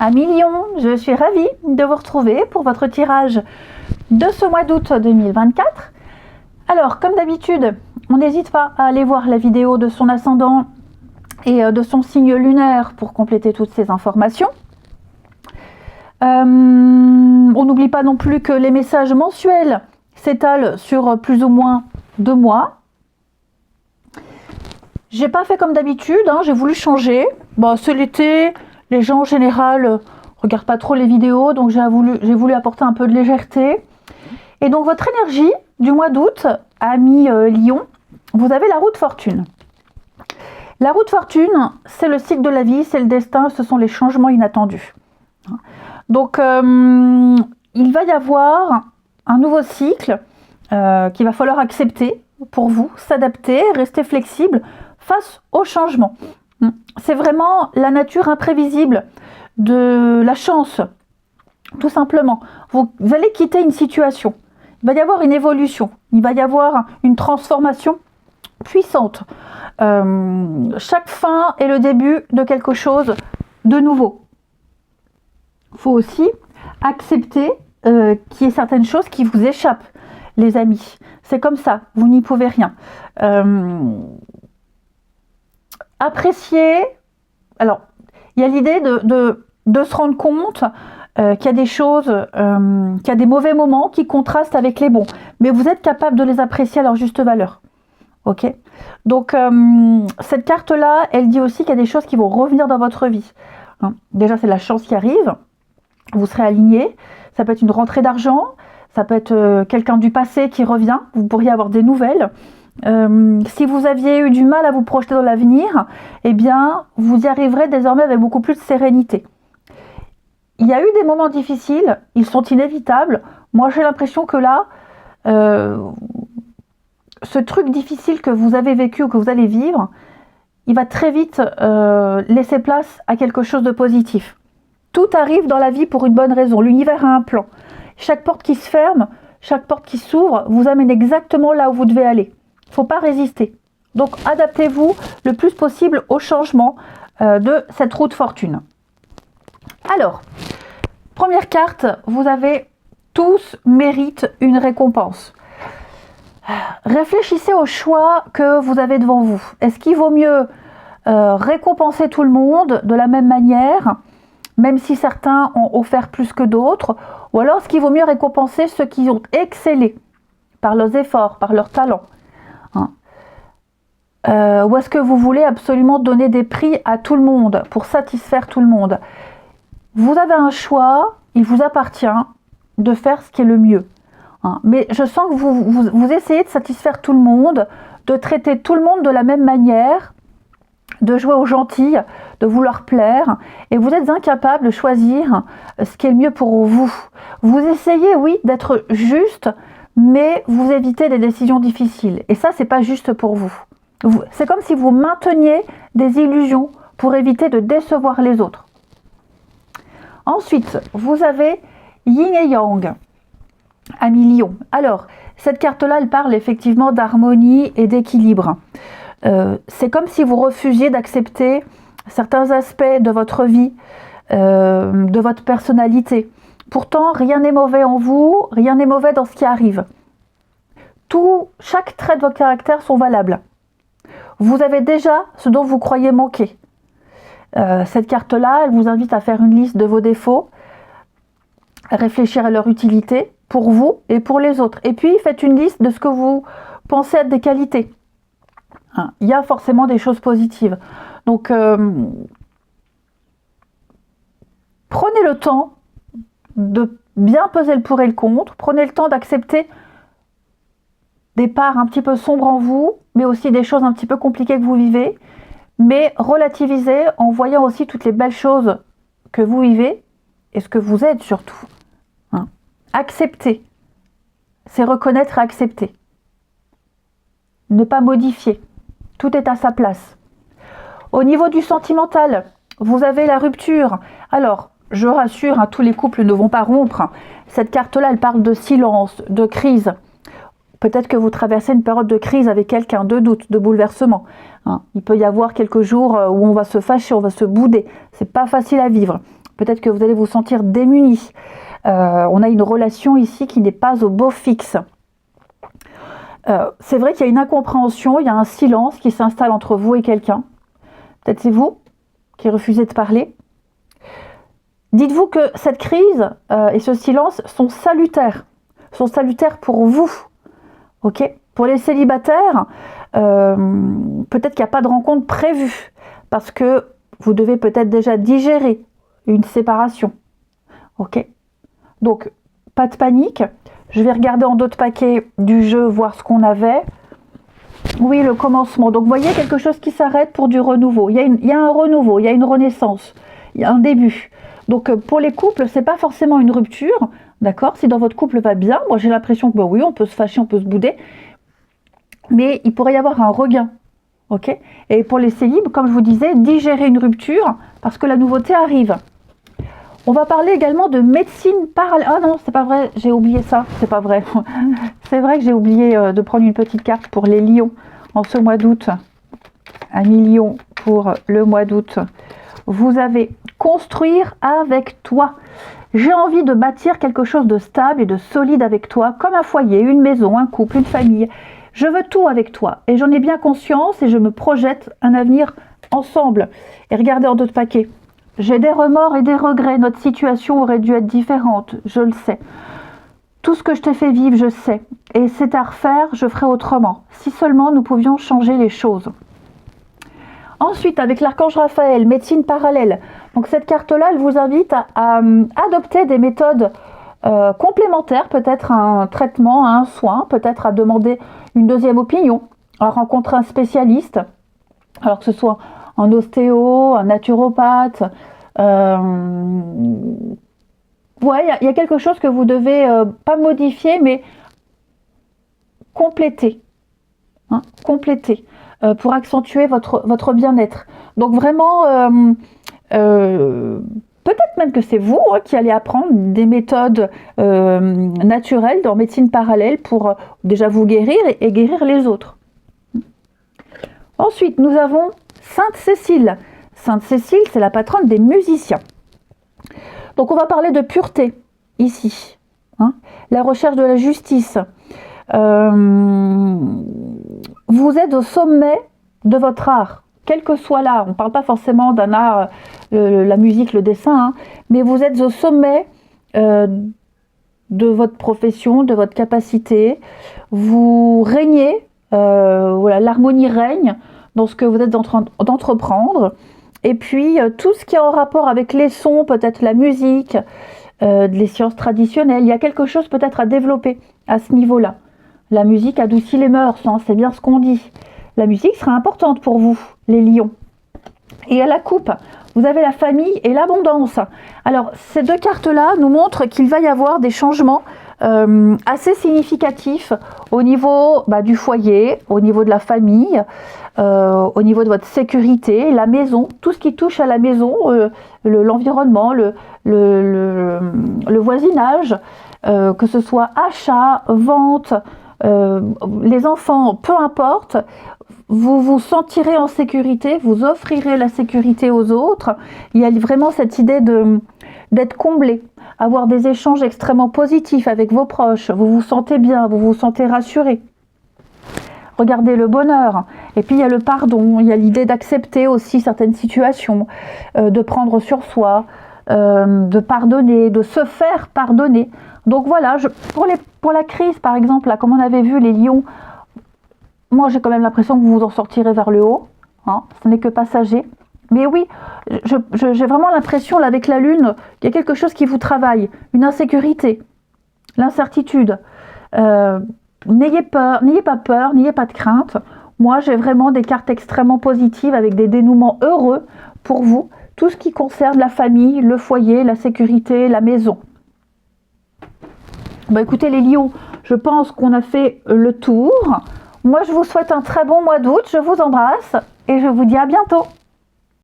Amis Lion, je suis ravie de vous retrouver pour votre tirage de ce mois d'août 2024. Alors, comme d'habitude, on n'hésite pas à aller voir la vidéo de son ascendant et de son signe lunaire pour compléter toutes ces informations. On n'oublie pas non plus que les messages mensuels s'étalent sur plus ou moins 2 mois. J'ai pas fait comme d'habitude, j'ai voulu changer. Bon, c'est l'été, les gens en général regardent pas trop les vidéos, donc j'ai voulu apporter un peu de légèreté. Et donc votre énergie du mois d'août, amis Lion, vous avez la roue de fortune. La roue de fortune, c'est le cycle de la vie, c'est le destin, ce sont les changements inattendus. Donc il va y avoir un nouveau cycle qu'il va falloir accepter pour vous, s'adapter, rester flexible face au changement. C'est vraiment la nature imprévisible de la chance, tout simplement. Vous allez quitter une situation, il va y avoir une évolution, il va y avoir une transformation puissante. Chaque fin est le début de quelque chose de nouveau. Il faut aussi accepter qu'il y ait certaines choses qui vous échappent, les amis. C'est comme ça, vous n'y pouvez rien. Apprécier, alors il y a l'idée de se rendre compte qu'il y a des choses, qu'il y a des mauvais moments qui contrastent avec les bons, mais vous êtes capable de les apprécier à leur juste valeur. Ok, donc cette carte là, elle dit aussi qu'il y a des choses qui vont revenir dans votre vie. Déjà, c'est la chance qui arrive, vous serez aligné, ça peut être une rentrée d'argent, ça peut être quelqu'un du passé qui revient, vous pourriez avoir des nouvelles. Si vous aviez eu du mal à vous projeter dans l'avenir, eh bien, vous y arriverez désormais avec beaucoup plus de sérénité. Il y a eu des moments difficiles, ils sont inévitables. Moi, j'ai l'impression que là, ce truc difficile que vous avez vécu ou que vous allez vivre, il va très vite laisser place à quelque chose de positif. Tout arrive dans la vie pour une bonne raison. L'univers a un plan. Chaque porte qui se ferme, chaque porte qui s'ouvre, vous amène exactement là où vous devez aller. Il ne faut pas résister. Donc, adaptez-vous le plus possible au changement de cette roue de fortune. Alors, première carte, vous avez tous méritent une récompense. Réfléchissez au choix que vous avez devant vous. Est-ce qu'il vaut mieux récompenser tout le monde de la même manière, même si certains ont offert plus que d'autres, ou alors est-ce qu'il vaut mieux récompenser ceux qui ont excellé par leurs efforts, par leurs talents? Ou est-ce que vous voulez absolument donner des prix à tout le monde pour satisfaire tout le monde? Vous avez un choix, il vous appartient de faire ce qui est le mieux. Mais je sens que vous essayez de satisfaire tout le monde, de traiter tout le monde de la même manière, de jouer aux gentils, de vouloir plaire, et vous êtes incapable de choisir ce qui est le mieux pour vous. Vous essayez, oui, d'être juste, mais vous évitez des décisions difficiles. Et ça, c'est pas juste pour vous. C'est comme si vous mainteniez des illusions pour éviter de décevoir les autres. Ensuite, vous avez Yin et Yang, amis Lion. Alors, cette carte-là, elle parle effectivement d'harmonie et d'équilibre. C'est comme si vous refusiez d'accepter certains aspects de votre vie, de votre personnalité. Pourtant, rien n'est mauvais en vous, rien n'est mauvais dans ce qui arrive. Chaque trait de votre caractère sont valables. Vous avez déjà ce dont vous croyez manquer. Cette carte-là, elle vous invite à faire une liste de vos défauts, à réfléchir à leur utilité pour vous et pour les autres. Et puis, faites une liste de ce que vous pensez être des qualités. Il y a forcément des choses positives. Donc, prenez le temps de bien peser le pour et le contre. Prenez le temps d'accepter des parts un petit peu sombres en vous, mais aussi des choses un petit peu compliquées que vous vivez. Mais relativisez en voyant aussi toutes les belles choses que vous vivez et ce que vous êtes surtout. Accepter, c'est reconnaître et accepter. Ne pas modifier. Tout est à sa place. Au niveau du sentimental, vous avez la rupture. Alors, je rassure, tous les couples ne vont pas rompre. Cette carte-là, elle parle de silence, de crise. Peut-être que vous traversez une période de crise avec quelqu'un, de doute, de bouleversement. Il peut y avoir quelques jours où on va se fâcher, on va se bouder. C'est pas facile à vivre. Peut-être que vous allez vous sentir démunis. On a une relation ici qui n'est pas au beau fixe. C'est vrai qu'il y a une incompréhension, il y a un silence qui s'installe entre vous et quelqu'un. Peut-être c'est vous qui refusez de parler. Dites-vous que cette crise et ce silence sont salutaires pour vous. Ok ? Pour les célibataires, peut-être qu'il n'y a pas de rencontre prévue parce que vous devez peut-être déjà digérer une séparation. Ok ? Donc, pas de panique. Je vais regarder en d'autres paquets du jeu, voir ce qu'on avait. Oui, le commencement. Donc, vous voyez quelque chose qui s'arrête pour du renouveau. Il y a un renouveau, il y a une renaissance, il y a un début. Donc, pour les couples, c'est pas forcément une rupture, d'accord? Si dans votre couple va bien, moi j'ai l'impression que oui, on peut se fâcher, on peut se bouder, mais il pourrait y avoir un regain, ok? Et pour les célibes, comme je vous disais, digérer une rupture parce que la nouveauté arrive. On va parler également de médecine parallèle. Ah non, c'est pas vrai, j'ai oublié ça, c'est pas vrai. C'est vrai que j'ai oublié de prendre une petite carte pour les lions en ce mois d'août. 1 million pour le mois d'août. Vous avez construire avec toi. J'ai envie de bâtir quelque chose de stable et de solide avec toi, comme un foyer, une maison, un couple, une famille. Je veux tout avec toi et j'en ai bien conscience et je me projette un avenir ensemble. Et regardez en d'autres paquets. J'ai des remords et des regrets. Notre situation aurait dû être différente, je le sais. Tout ce que je t'ai fait vivre, je sais. Et c'est à refaire, je ferai autrement. Si seulement nous pouvions changer les choses. Ensuite, avec l'archange Raphaël, médecine parallèle. Donc cette carte-là, elle vous invite à adopter des méthodes complémentaires, peut-être un traitement, un soin, peut-être à demander une deuxième opinion, à rencontrer un spécialiste, alors que ce soit un ostéo, un naturopathe. Ouais, il y a quelque chose que vous devez pas modifier, mais compléter. Hein, compléter. Pour accentuer votre bien-être. Donc vraiment, peut-être même que c'est vous qui allez apprendre des méthodes naturelles dans médecine parallèle pour déjà vous guérir et guérir les autres. Ensuite, nous avons Sainte Cécile. Sainte Cécile, c'est la patronne des musiciens. Donc on va parler de pureté ici. Hein, la recherche de la justice. Vous êtes au sommet de votre art, quel que soit l'art. On ne parle pas forcément d'un art, la musique, le dessin, hein, mais vous êtes au sommet de votre profession, de votre capacité. Vous régnez, voilà, l'harmonie règne dans ce que vous êtes en train d'entreprendre. Et puis, tout ce qui est en rapport avec les sons, peut-être la musique, les sciences traditionnelles, il y a quelque chose peut-être à développer à ce niveau-là. La musique adoucit les mœurs, hein, c'est bien ce qu'on dit. La musique sera importante pour vous, les lions. Et à la coupe, vous avez la famille et l'abondance. Alors, ces deux cartes-là nous montrent qu'il va y avoir des changements assez significatifs au niveau du foyer, au niveau de la famille, au niveau de votre sécurité, la maison, tout ce qui touche à la maison, l'environnement, le voisinage, que ce soit achat, vente, les enfants, peu importe, vous vous sentirez en sécurité, vous offrirez la sécurité aux autres. Il y a vraiment cette idée d'être comblé, avoir des échanges extrêmement positifs avec vos proches, vous vous sentez bien, vous vous sentez rassuré. Regardez le bonheur. Et puis il y a le pardon, il y a l'idée d'accepter aussi certaines situations, de prendre sur soi, de pardonner, de se faire pardonner. Donc voilà, pour la crise par exemple, là, comme on avait vu les lions, moi j'ai quand même l'impression que vous vous en sortirez vers le haut, hein, ce n'est que passager. Mais oui, j'ai vraiment l'impression là avec la lune, qu'il y a quelque chose qui vous travaille, une insécurité, l'incertitude. N'ayez pas peur, n'ayez pas de crainte. Moi j'ai vraiment des cartes extrêmement positives avec des dénouements heureux pour vous, tout ce qui concerne la famille, le foyer, la sécurité, la maison. Écoutez les lions, je pense qu'on a fait le tour. Moi je vous souhaite un très bon mois d'août, je vous embrasse et je vous dis à bientôt.